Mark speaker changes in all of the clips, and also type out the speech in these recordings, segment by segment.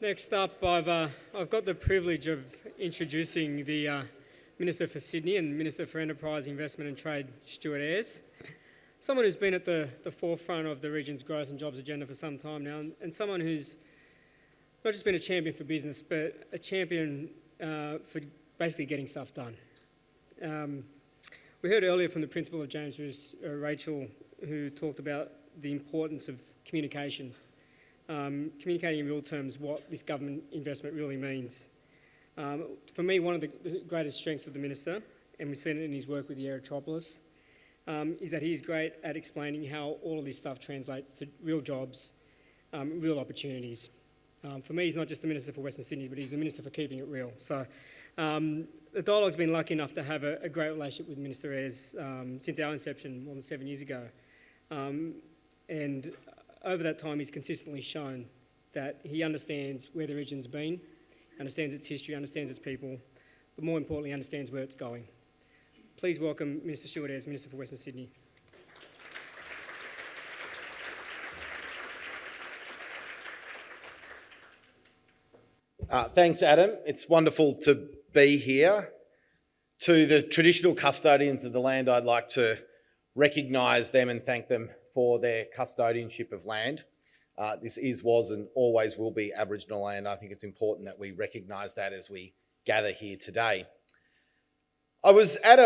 Speaker 1: Next up, I've got the privilege of introducing the Minister for Sydney and Minister for Enterprise, Investment and Trade, Stuart Ayres. Someone who's been at the forefront of the region's growth and jobs agenda for some time now, and someone who's not just been a champion for business, but a champion for basically getting stuff done. We heard earlier from the principal of James, Rachel, who talked about the importance of communication. Communicating in real terms what this government investment really means. For me, one of the greatest strengths of the Minister, and we've seen it in his work with the Aerotropolis, is that he's great at explaining how all of this stuff translates to real jobs, real opportunities. For me, he's not just the Minister for Western Sydney, but he's the Minister for keeping it real. So the Dialogue's been lucky enough to have a great relationship with Minister Ayres since our inception more than 7 years ago. And over that time, he's consistently shown that he understands where the region's been, understands its history, understands its people, but more importantly, understands where it's going. Please welcome Minister Stuart Ayres, Minister for Western Sydney.
Speaker 2: Thanks, Adam. It's wonderful to be here. To the traditional custodians of the land, I'd like to recognise them and thank them for their custodianship of land. This was and always will be Aboriginal land. I think it's important that we recognise that as we gather here today. I was at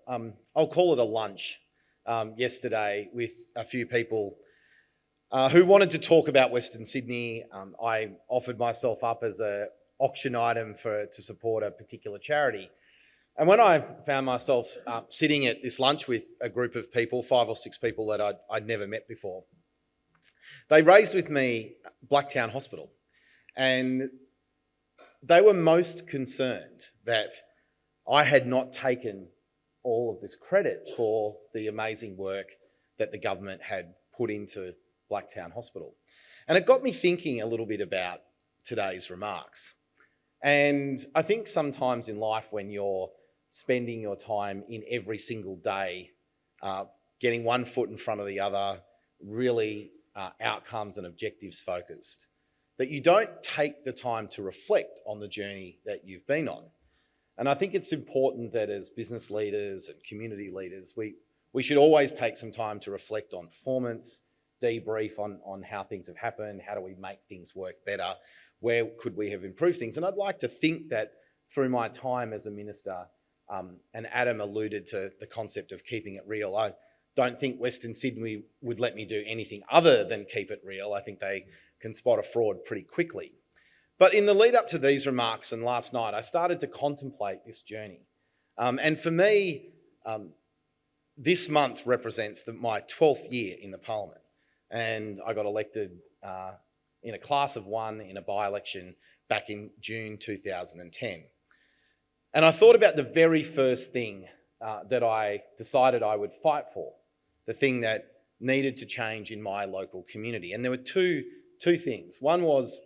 Speaker 2: I'll call it a lunch yesterday with a few people who wanted to talk about Western Sydney. I offered myself up as an auction item to support a particular charity. And when I found myself sitting at this lunch with a group of people, 5 or 6 people that I'd never met before, they raised with me Blacktown Hospital. And they were most concerned that I had not taken all of this credit for the amazing work that the government had put into Blacktown Hospital. And it got me thinking a little bit about today's remarks. And I think sometimes in life when you're spending your time in every single day, getting one foot in front of the other, really outcomes and objectives focused, that you don't take the time to reflect on the journey that you've been on. And I think it's important that as business leaders and community leaders, we should always take some time to reflect on performance, debrief on how things have happened, how do we make things work better, where could we have improved things. And I'd like to think that through my time as a minister, and Adam alluded to the concept of keeping it real. I don't think Western Sydney would let me do anything other than keep it real. I think they can spot a fraud pretty quickly. But in the lead up to these remarks and last night, I started to contemplate this journey. And for me, this month represents my 12th year in the Parliament. And I got elected in a class of 1 in a by-election back in June 2010. And I thought about the very first thing that I decided I would fight for, the thing that needed to change in my local community. And there were two things. One was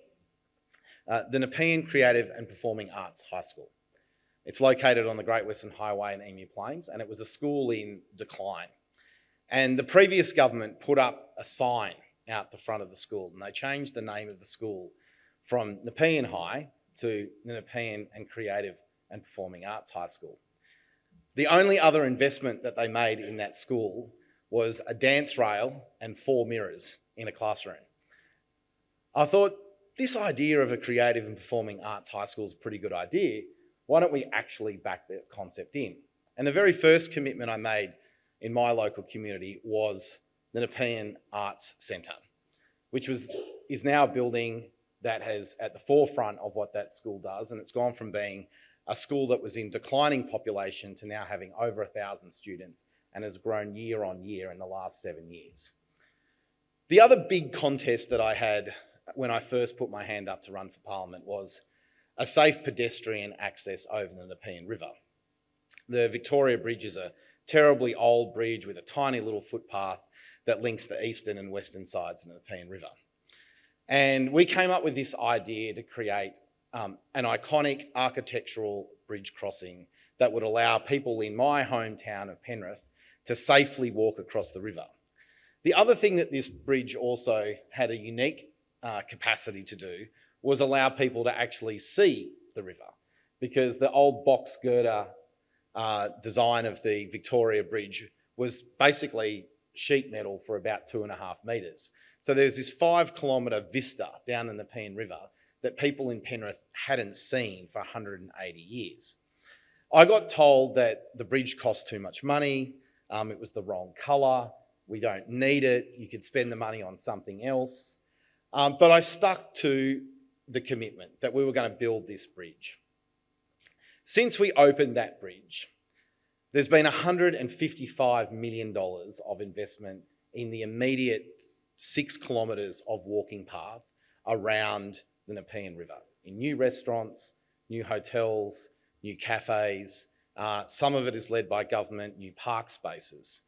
Speaker 2: the Nepean Creative and Performing Arts High School. It's located on the Great Western Highway in Emu Plains, and it was a school in decline. And the previous government put up a sign out the front of the school, and they changed the name of the school from Nepean High to the Nepean and Creative and Performing Arts High School. The only other investment that they made in that school was a dance rail and 4 mirrors in a classroom. I thought, this idea of a creative and performing arts high school is a pretty good idea. Why don't we actually back that concept in? And the very first commitment I made in my local community was the Nepean Arts Centre, which is now a building that is at the forefront of what that school does. And it's gone from being a school that was in declining population to now having over 1,000 students and has grown year on year in the last 7 years. The other big contest that I had when I first put my hand up to run for Parliament was a safe pedestrian access over the Nepean River. The Victoria Bridge is a terribly old bridge with a tiny little footpath that links the eastern and western sides of the Nepean River. And we came up with this idea to create an iconic architectural bridge crossing that would allow people in my hometown of Penrith to safely walk across the river. The other thing that this bridge also had a unique capacity to do was allow people to actually see the river, because the old box girder design of the Victoria Bridge was basically sheet metal for about 2.5 metres. So there's this 5-kilometre vista down in the Nepean River that people in Penrith hadn't seen for 180 years. I got told that the bridge cost too much money, it was the wrong colour, we don't need it, you could spend the money on something else. But I stuck to the commitment that we were going to build this bridge. Since we opened that bridge, there's been $155 million of investment in the immediate 6 kilometres of walking path around the Nepean River, in new restaurants, new hotels, new cafes. Some of it is led by government, new park spaces.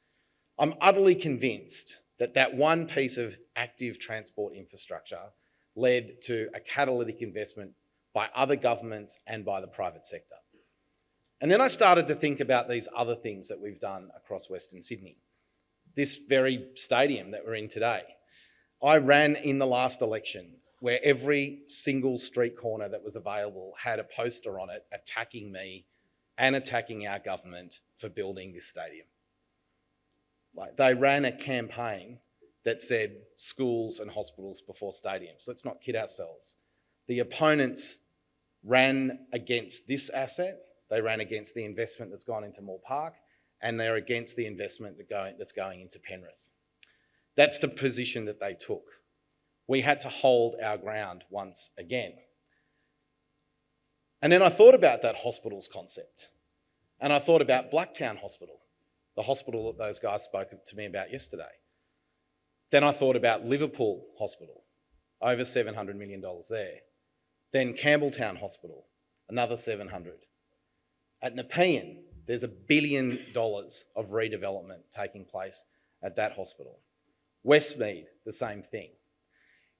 Speaker 2: I'm utterly convinced that that one piece of active transport infrastructure led to a catalytic investment by other governments and by the private sector. And then I started to think about these other things that we've done across Western Sydney. This very stadium that we're in today. I ran in the last election where every single street corner that was available had a poster on it attacking me and attacking our government for building this stadium. Like, they ran a campaign that said schools and hospitals before stadiums. Let's not kid ourselves. The opponents ran against this asset, they ran against the investment that's gone into Moore Park, and they're against the investment that's going into Penrith. That's the position that they took. We had to hold our ground once again. And then I thought about that hospitals concept. And I thought about Blacktown Hospital, the hospital that those guys spoke to me about yesterday. Then I thought about Liverpool Hospital, over $700 million there. Then Campbelltown Hospital, another 700. At Nepean, there's $1 billion of redevelopment taking place at that hospital. Westmead, the same thing.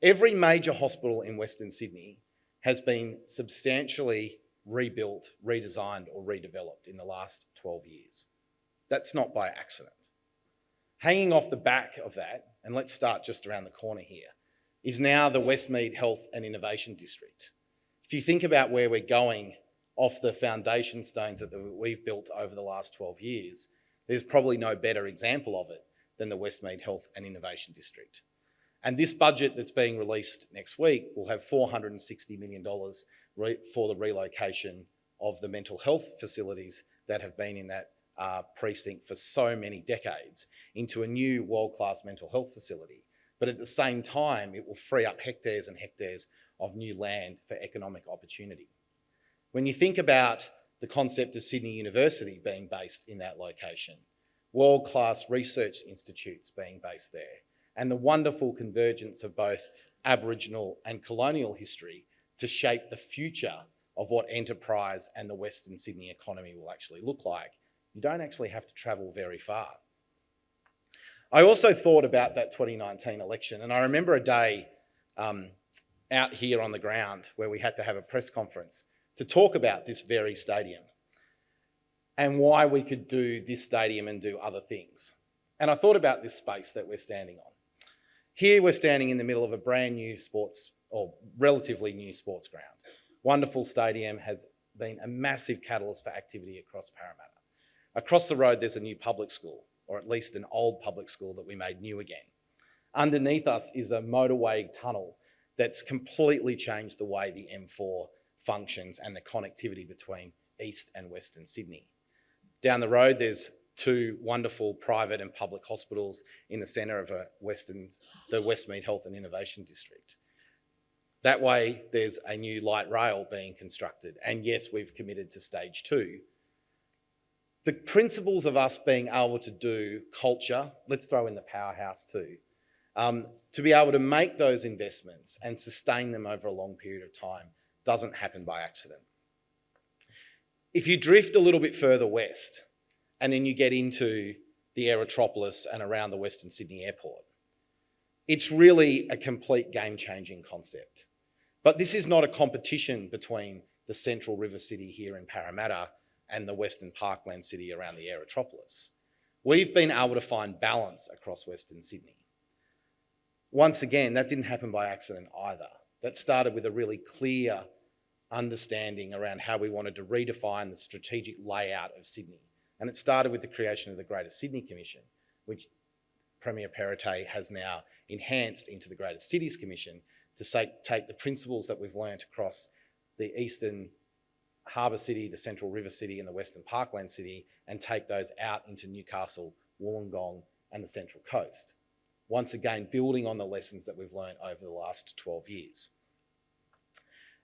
Speaker 2: Every major hospital in Western Sydney has been substantially rebuilt, redesigned or redeveloped in the last 12 years. That's not by accident. Hanging off the back of that, and let's start just around the corner here, is now the Westmead Health and Innovation District. If you think about where we're going off the foundation stones that we've built over the last 12 years, there's probably no better example of it than the Westmead Health and Innovation District. And this budget that's being released next week will have $460 million for the relocation of the mental health facilities that have been in that precinct for so many decades into a new world-class mental health facility. But at the same time, it will free up hectares and hectares of new land for economic opportunity. When you think about the concept of Sydney University being based in that location, world-class research institutes being based there, and the wonderful convergence of both Aboriginal and colonial history to shape the future of what enterprise and the Western Sydney economy will actually look like, you don't actually have to travel very far. I also thought about that 2019 election, and I remember a day out here on the ground where we had to have a press conference to talk about this very stadium and why we could do this stadium and do other things. And I thought about this space that we're standing on. Here we're standing in the middle of a brand new sports, or relatively new sports ground. Wonderful stadium, has been a massive catalyst for activity across Parramatta. Across the road there's a new public school, or at least an old public school that we made new again. Underneath us is a motorway tunnel that's completely changed the way the M4 functions and the connectivity between East and Western Sydney. Down the road there's two wonderful private and public hospitals in the centre of the Westmead Health and Innovation District. That way there's a new light rail being constructed, and yes, we've committed to stage 2. The principles of us being able to do culture, let's throw in the powerhouse too, to be able to make those investments and sustain them over a long period of time doesn't happen by accident. If you drift a little bit further west and then you get into the Aerotropolis and around the Western Sydney Airport, it's really a complete game-changing concept. But this is not a competition between the central river city here in Parramatta and the Western Parkland city around the Aerotropolis. We've been able to find balance across Western Sydney. Once again, that didn't happen by accident either. that started with a really clear understanding around how we wanted to redefine the strategic layout of Sydney. And it started with the creation of the Greater Sydney Commission, which Premier Perrottet has now enhanced into the Greater Cities Commission to take the principles that we've learnt across the eastern Harbour City, the Central River City and the Western Parkland City and take those out into Newcastle, Wollongong and the Central Coast. Once again, building on the lessons that we've learned over the last 12 years.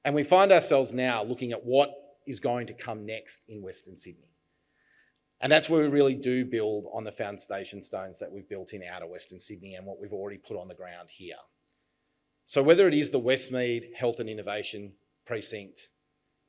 Speaker 2: And we find ourselves now looking at what is going to come next in Western Sydney. And that's where we really do build on the foundation stones that we've built in outer Western Sydney and what we've already put on the ground here. So whether it is the Westmead Health and Innovation Precinct,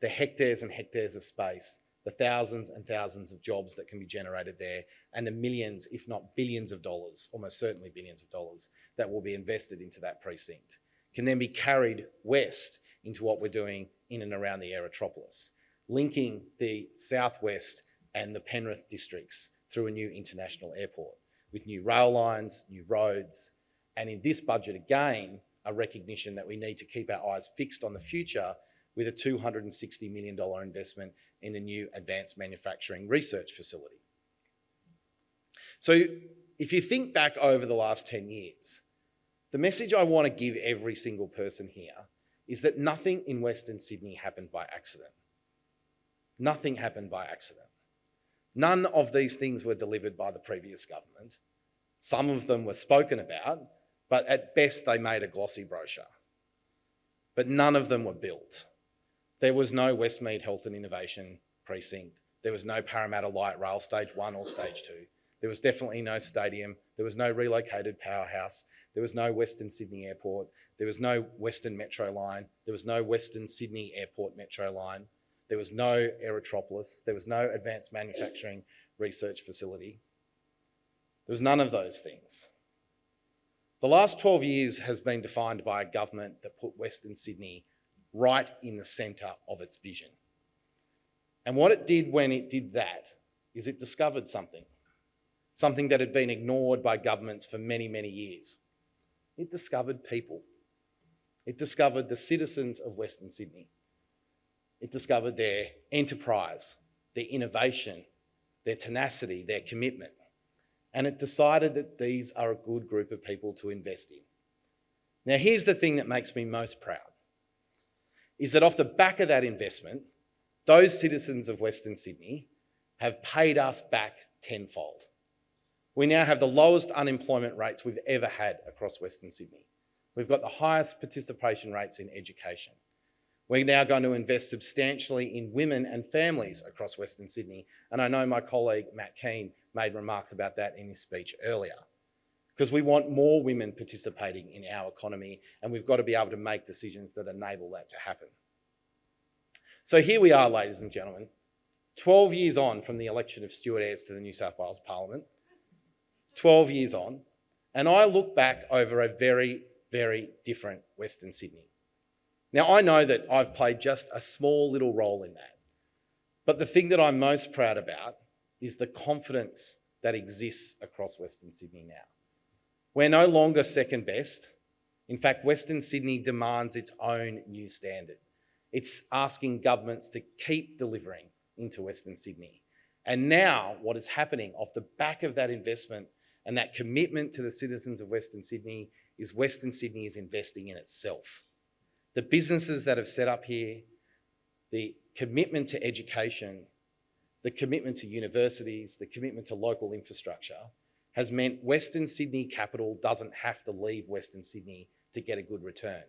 Speaker 2: the hectares and hectares of space, the thousands and thousands of jobs that can be generated there, and the millions, if not billions of dollars, almost certainly billions of dollars, that will be invested into that precinct, can then be carried west into what we're doing in and around the Aerotropolis, linking the southwest and the Penrith districts through a new international airport with new rail lines, new roads, and in this budget again, a recognition that we need to keep our eyes fixed on the future with a $260 million investment in the new Advanced Manufacturing Research Facility. So if you think back over the last 10 years, the message I want to give every single person here is that nothing in Western Sydney happened by accident. Nothing happened by accident. None of these things were delivered by the previous government. Some of them were spoken about, but at best they made a glossy brochure. But none of them were built. There was no Westmead Health and Innovation Precinct. There was no Parramatta Light Rail Stage 1 or Stage 2. There was definitely no stadium. There was no relocated powerhouse. There was no Western Sydney Airport. There was no Western Metro line. There was no Western Sydney Airport Metro line. There was no Aerotropolis. There was no Advanced Manufacturing Research Facility. There was none of those things. The last 12 years has been defined by a government that put Western Sydney right in the centre of its vision. And what it did when it did that is it discovered something that had been ignored by governments for many, many years. It discovered people. It discovered the citizens of Western Sydney. It discovered their enterprise, their innovation, their tenacity, their commitment. And it decided that these are a good group of people to invest in. Now, here's the thing that makes me most proud, is that off the back of that investment, those citizens of Western Sydney have paid us back tenfold. We now have the lowest unemployment rates we've ever had across Western Sydney. We've got the highest participation rates in education. We're now going to invest substantially in women and families across Western Sydney. And I know my colleague Matt Keane made remarks about that in his speech earlier. Because we want more women participating in our economy and we've got to be able to make decisions that enable that to happen. So here we are, ladies and gentlemen, 12 years on from the election of Stuart Ayres to the New South Wales Parliament, 12 years on, and I look back over a very, very different Western Sydney. Now, I know that I've played just a small little role in that, but the thing that I'm most proud about is the confidence that exists across Western Sydney now. We're no longer second best. In fact, Western Sydney demands its own new standard. It's asking governments to keep delivering into Western Sydney. And now what is happening off the back of that investment and that commitment to the citizens of Western Sydney is Western Sydney is investing in itself. The businesses that have set up here, the commitment to education, the commitment to universities, the commitment to local infrastructure has meant Western Sydney Capital doesn't have to leave Western Sydney to get a good return.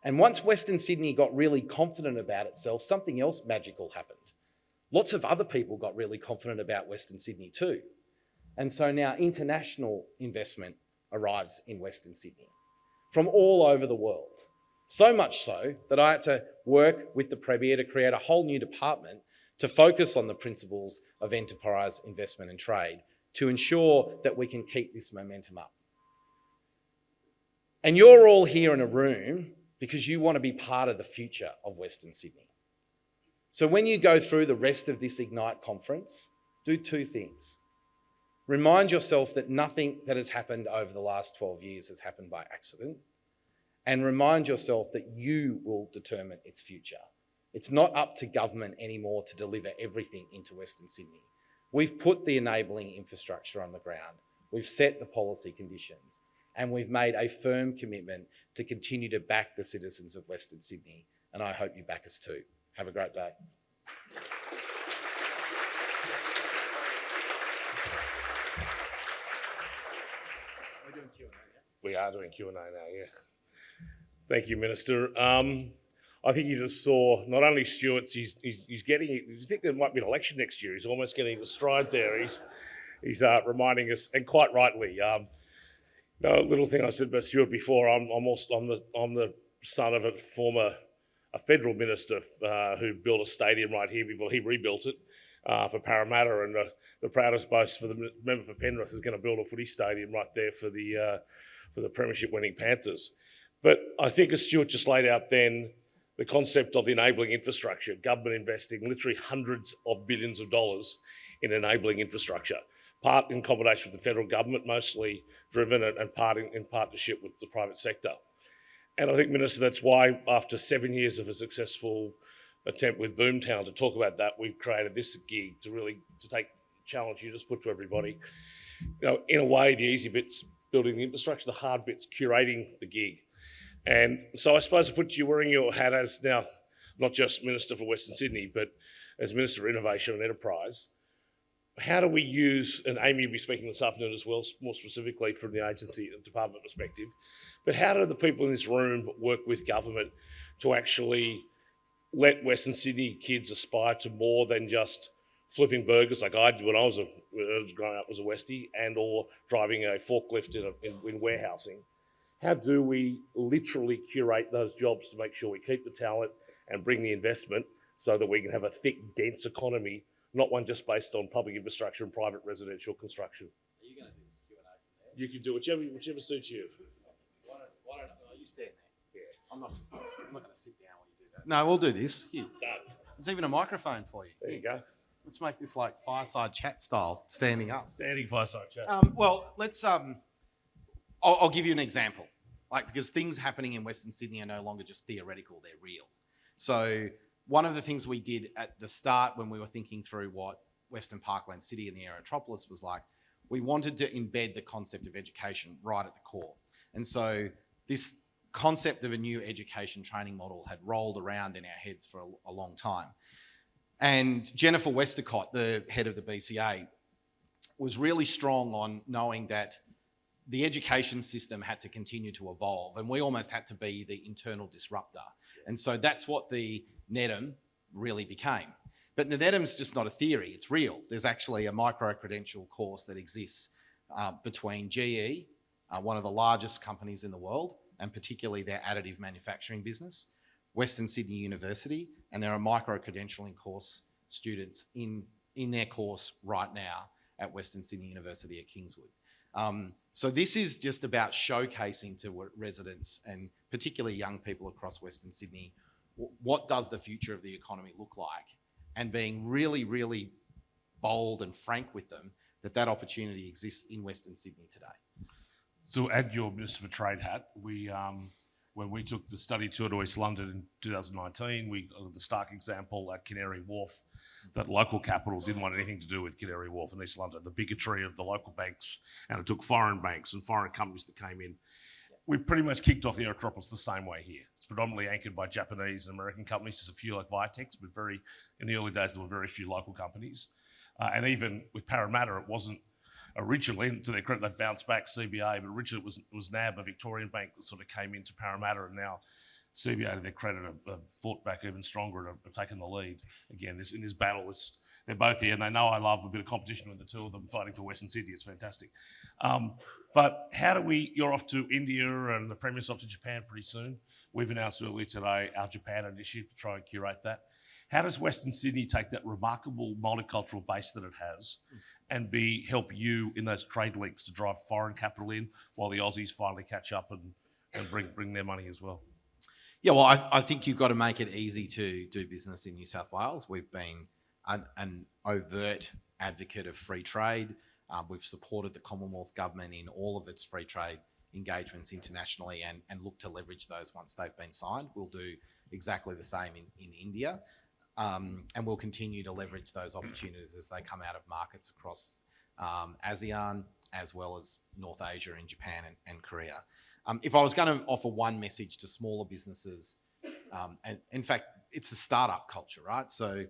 Speaker 2: And once Western Sydney got really confident about itself, something else magical happened. Lots of other people got really confident about Western Sydney too. And so now international investment arrives in Western Sydney from all over the world. So much so that I had to work with the Premier to create a whole new department to focus on the principles of enterprise, investment and trade to ensure that we can keep this momentum up. And you're all here in a room because you want to be part of the future of Western Sydney. So when you go through the rest of this Ignite conference, do two things. Remind yourself that nothing that has happened over the last 12 years has happened by accident. and remind yourself that you will determine its future. It's not up to government anymore to deliver everything into Western Sydney. We've put the enabling infrastructure on the ground. We've set the policy conditions, and we've made a firm commitment to continue to back the citizens of Western Sydney, and I hope you back us too. Have a great day.
Speaker 3: We are doing Q&A now, yeah. Thank you, Minister. I think you just saw not only Stuart's, he's getting, you think there might be an election next year, he's almost getting the stride there. He's reminding us, and quite rightly, little thing I said about Stuart before, I'm the son of a federal minister who built a stadium right here before he rebuilt it for Parramatta, and the proudest boast for the member for Penrith is going to build a footy stadium right there for the premiership winning Panthers. But I think as Stuart just laid out then, the concept of enabling infrastructure, government investing literally hundreds of billions of dollars in enabling infrastructure, part in combination with the federal government, mostly driven, and part in partnership with the private sector. And I think, Minister, that's why after 7 years of a successful attempt with Boomtown to talk about that, we've created this gig to take the challenge you just put to everybody. In a way, the easy bit's building the infrastructure, the hard bit's curating the gig. And so I suppose I put you wearing your hat as now, not just Minister for Western Sydney, but as Minister for Innovation and Enterprise. How do we use, and Amy will be speaking this afternoon as well, more specifically from the agency and department perspective, but how do the people in this room work with government to actually let Western Sydney kids aspire to more than just flipping burgers like I did when I was growing up as a Westie, and or driving a forklift in warehousing? How do we literally curate those jobs to make sure we keep the talent and bring the investment so that we can have a thick, dense economy, not one just based on public infrastructure and private residential construction?
Speaker 2: Are you going to do this Q&A from there?
Speaker 3: You can do whichever suits you.
Speaker 2: Why don't you stand there? Yeah. I'm not going to sit down when you do that. No, we'll do this. Here.
Speaker 3: Done.
Speaker 2: There's even a microphone for you.
Speaker 3: There you go.
Speaker 2: Let's make this like fireside chat style, standing up.
Speaker 3: Standing fireside chat.
Speaker 2: Well, let's. I'll give you an example. Because things happening in Western Sydney are no longer just theoretical; they're real. So one of the things we did at the start when we were thinking through what Western Parkland City and the Aerotropolis was like, we wanted to embed the concept of education right at the core. And so this concept of a new education training model had rolled around in our heads for a long time. And Jennifer Westacott, the head of the BCA, was really strong on knowing that the education system had to continue to evolve, and we almost had to be the internal disruptor. And so that's what the NEDM really became. But the NEDM's just not a theory, it's real. There's actually a micro-credential course that exists between GE, one of the largest companies in the world, and particularly their additive manufacturing business, Western Sydney University, and there are micro-credentialing course students in their course right now at Western Sydney University at Kingswood. So this is just about showcasing to residents and particularly young people across Western Sydney, what does the future of the economy look like, and being really, really bold and frank with them that opportunity exists in Western Sydney today.
Speaker 3: So add your Minister for Trade hat. When we took the study tour to East London in 2019, we got the stark example at Canary Wharf that local capital didn't want anything to do with Canary Wharf in East London, the bigotry of the local banks, and it took foreign banks and foreign companies that came in. We pretty much kicked off the Aerotropolis the same way here. It's predominantly anchored by Japanese and American companies. There's a few like Vitex, but in the early days there were very few local companies. And even with Parramatta, it wasn't originally, to their credit, they bounced back CBA, but originally it was NAB, a Victorian bank, that sort of came into Parramatta, and now CBA, to their credit, have fought back even stronger and have taken the lead. Again, in this battle, they're both here, and they know I love a bit of competition with the two of them fighting for Western Sydney. It's fantastic. But how do you're off to India and the Premier's off to Japan pretty soon. We've announced earlier today our Japan initiative to try and curate that. How does Western Sydney take that remarkable multicultural base that it has and help you in those trade links to drive foreign capital in while the Aussies finally catch up and bring their money as well?
Speaker 2: Yeah, well, I think you've got to make it easy to do business in New South Wales. We've been an overt advocate of free trade. We've supported the Commonwealth government in all of its free trade engagements internationally and look to leverage those once they've been signed. We'll do exactly the same in India. And we'll continue to leverage those opportunities as they come out of markets across ASEAN, as well as North Asia and Japan and Korea. If I was going to offer one message to smaller businesses, and in fact, it's a startup culture, right? So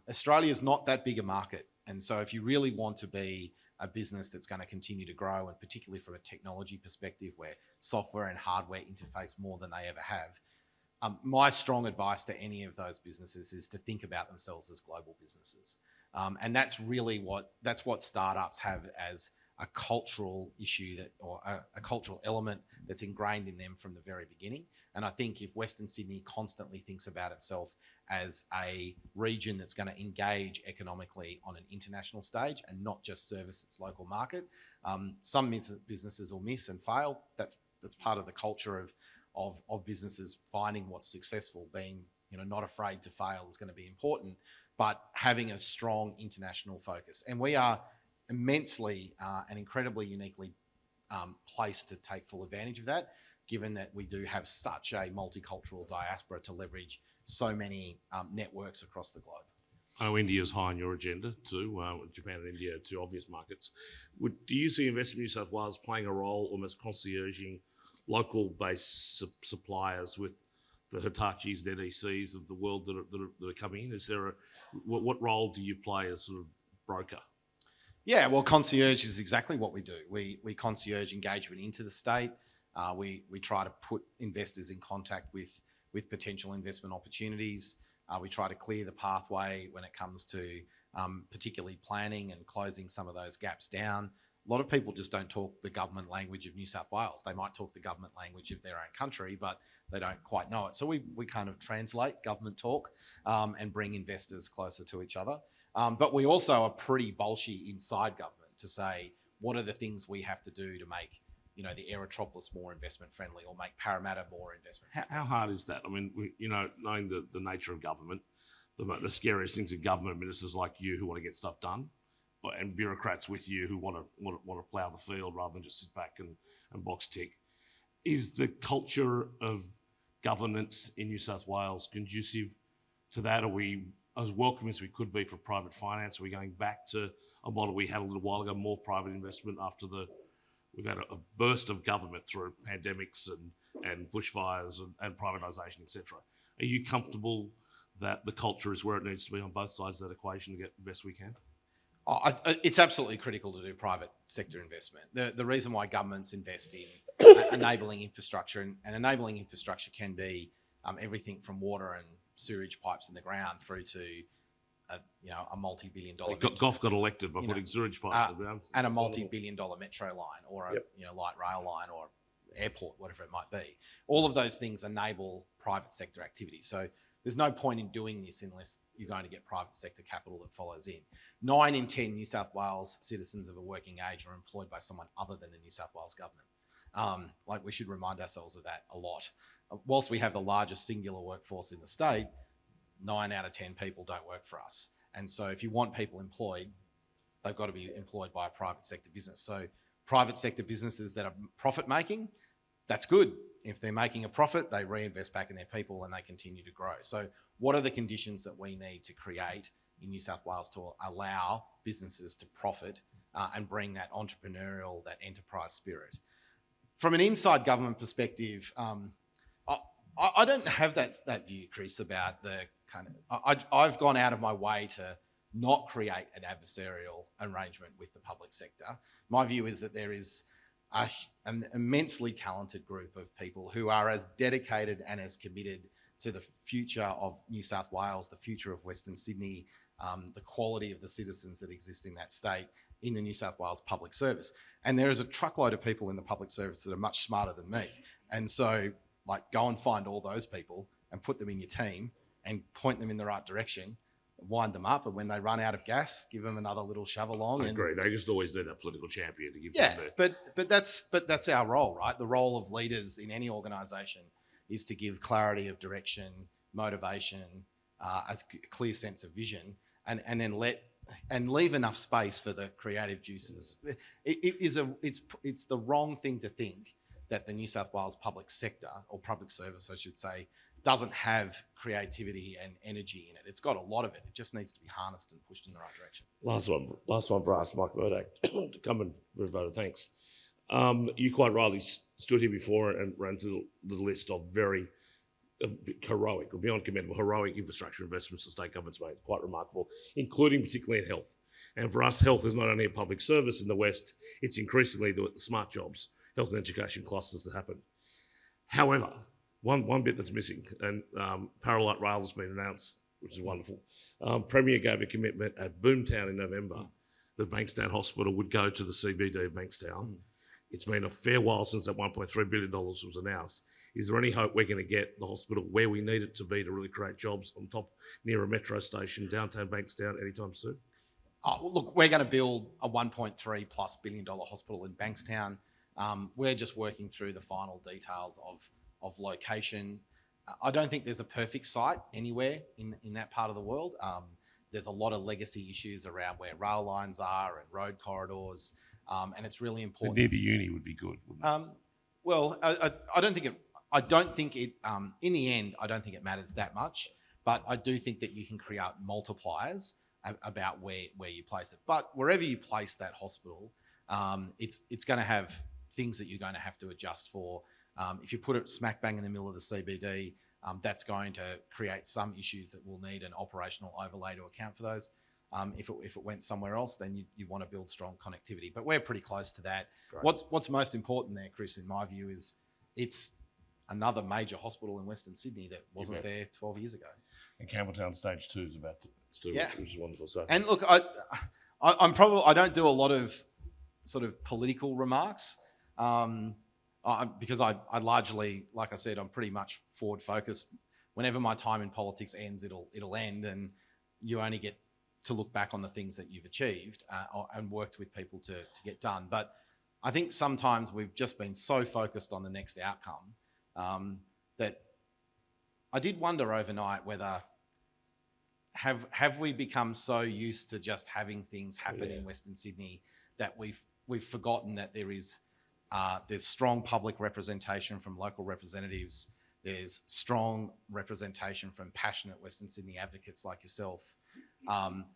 Speaker 2: Australia is not that big a market. And so if you really want to be a business that's going to continue to grow, and particularly from a technology perspective where software and hardware interface more than they ever have, my strong advice to any of those businesses is to think about themselves as global businesses. And that's really what startups have as a cultural issue or a cultural element that's ingrained in them from the very beginning. And I think if Western Sydney constantly thinks about itself as a region that's going to engage economically on an international stage and not just service its local market, some businesses will miss and fail. That's part of the culture of businesses finding what's successful. Being not afraid to fail is going to be important, but having a strong international focus. And we are immensely and incredibly uniquely placed to take full advantage of that, given that we do have such a multicultural diaspora to leverage so many networks across the globe.
Speaker 3: I know India is high on your agenda too, Japan and India, two obvious markets. Do you see Investment New South Wales playing a role almost concierging local-based suppliers with the Hitachis and NECs of the world that are coming in? Is there what role do you play as sort of broker?
Speaker 2: Yeah, well, Concierge is exactly what we do. We concierge engagement into the state. We try to put investors in contact with potential investment opportunities. We try to clear the pathway when it comes to particularly planning and closing some of those gaps down. A lot of people just don't talk the government language of New South Wales. They might talk the government language of their own country, but they don't quite know it. So we kind of translate government talk and bring investors closer to each other. But we also are pretty bolshy inside government to say, what are the things we have to do to make the Aerotropolis more investment friendly or make Parramatta more investment friendly?
Speaker 3: How hard is that? I mean, knowing the nature of government, the scariest things in government, ministers like you who want to get stuff done, and bureaucrats with you who want to plough the field rather than just sit back and box tick. Is the culture of governance in New South Wales conducive to that? Are we as welcome as we could be for private finance? Are we going back to a model we had a little while ago, more private investment after we've had a burst of government through pandemics and bushfires and privatisation, etc. Are you comfortable that the culture is where it needs to be on both sides of that equation to get the best we can?
Speaker 2: It's absolutely critical to do private sector investment. The reason why governments invest in enabling infrastructure, and enabling infrastructure can be everything from water and sewage pipes in the ground through to a multi-billion-dollar.
Speaker 3: Gough got elected by putting sewage pipes in the ground,
Speaker 2: and a multi-billion-dollar metro line or a light rail line or airport, whatever it might be. All of those things enable private sector activity. So there's no point in doing this unless you're going to get private sector capital that follows in. 9 in 10 New South Wales citizens of a working age are employed by someone other than the New South Wales government. We should remind ourselves of that a lot. Whilst we have the largest singular workforce in the state, 9 out of 10 people don't work for us. And so if you want people employed, they've got to be employed by a private sector business. So private sector businesses that are profit making, that's good. If they're making a profit, they reinvest back in their people and they continue to grow. So what are the conditions that we need to create in New South Wales to allow businesses to profit and bring that entrepreneurial, that enterprise spirit? From an inside government perspective, I don't have that view, Chris, about the kind of... I've gone out of my way to not create an adversarial arrangement with the public sector. My view is that there is an immensely talented group of people who are as dedicated and as committed to the future of New South Wales, the future of Western Sydney, the quality of the citizens that exist in that state in the New South Wales public service. And there is a truckload of people in the public service that are much smarter than me. And so, go and find all those people and put them in your team and point them in the right direction, wind them up, and when they run out of gas, give them another little shove along.
Speaker 3: I agree. They just always need a political champion to give
Speaker 2: them
Speaker 3: the...
Speaker 2: but that's our role, right? The role of leaders in any organisation is to give clarity of direction, motivation, a clear sense of vision, and then leave enough space for the creative juices. It's the wrong thing to think that the New South Wales public sector, or public service I should say, doesn't have creativity and energy in it. It's got a lot of it. It just needs to be harnessed and pushed in the right direction.
Speaker 3: Last one for us, Mike Mrdak, to come and with a vote of thanks. You quite rightly stood here before and ran through the list of very heroic, or beyond commendable, heroic infrastructure investments the state government's made. Quite remarkable, including particularly in health. And for us, health is not only a public service in the West, it's increasingly the smart jobs, health and education clusters that happen. However, one bit that's missing, and Parramatta Rail has been announced, which is wonderful. Premier gave a commitment at Boomtown in November that Bankstown Hospital would go to the CBD of Bankstown. It's been a fair while since that $1.3 billion was announced. Is there any hope we're going to get the hospital where we need it to be to really create jobs on top near a metro station, downtown Bankstown, anytime soon?
Speaker 2: Oh, well, look, we're going to build a $1.3+ billion hospital in Bankstown. We're just working through the final details of location. I don't think there's a perfect site anywhere in that part of the world. There's a lot of legacy issues around where rail lines are and road corridors, and it's really important.
Speaker 3: Near the uni would be good.
Speaker 2: Well, I don't think it. In the end, I don't think it matters that much. But I do think that you can create multipliers about where you place it. But wherever you place that hospital, it's going to have things that you're going to have to adjust for. If you put it smack bang in the middle of the CBD, that's going to create some issues that will need an operational overlay to account for those. If it went somewhere else, then you want to build strong connectivity. But we're pretty close to that. Great. What's most important there, Chris, in my view, is it's another major hospital in Western Sydney that wasn't there 12 years ago.
Speaker 3: And Campbelltown Stage 2 is about to do, which is wonderful. So.
Speaker 2: And look, I don't do a lot of sort of political remarks because I largely, like I said, I'm pretty much forward focused. Whenever my time in politics ends, it'll end, and you only get to look back on the things that you've achieved and worked with people to get done. But I think sometimes we've just been so focused on the next outcome that I did wonder overnight whether have we become so used to just having things happen in Western Sydney that we've forgotten that there's strong public representation from local representatives. There's strong representation from passionate Western Sydney advocates like yourself.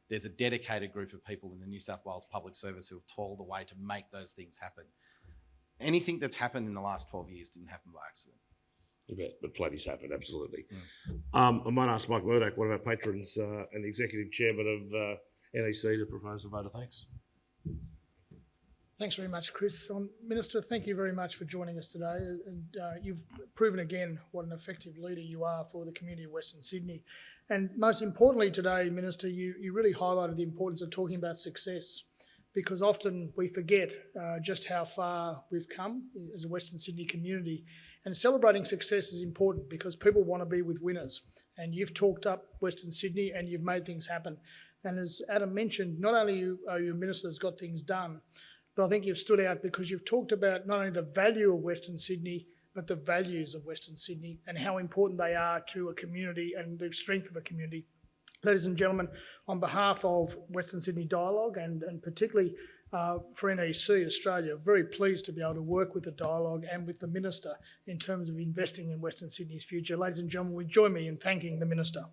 Speaker 2: There's a dedicated group of people in the New South Wales Public Service who have toiled away to make those things happen. Anything that's happened in the last 12 years didn't happen by accident.
Speaker 3: You bet, but plenty's happened, absolutely. I might ask Mike Mrdak, one of our patrons and the executive chairman of NEC, to propose a vote of thanks.
Speaker 4: Thanks very much, Chris. Minister, thank you very much for joining us today. And you've proven again what an effective leader you are for the community of Western Sydney. And most importantly today, Minister, you really highlighted the importance of talking about success, because often we forget just how far we've come as a Western Sydney community. And celebrating success is important because people want to be with winners. And you've talked up Western Sydney and you've made things happen. And as Adam mentioned, not only are you a minister that's got things done, but I think you've stood out because you've talked about not only the value of Western Sydney, but the values of Western Sydney and how important they are to a community and the strength of a community. Ladies and gentlemen, on behalf of Western Sydney Dialogue and particularly for NEC Australia, very pleased to be able to work with the Dialogue and with the Minister in terms of investing in Western Sydney's future. Ladies and gentlemen, will you join me in thanking the Minister?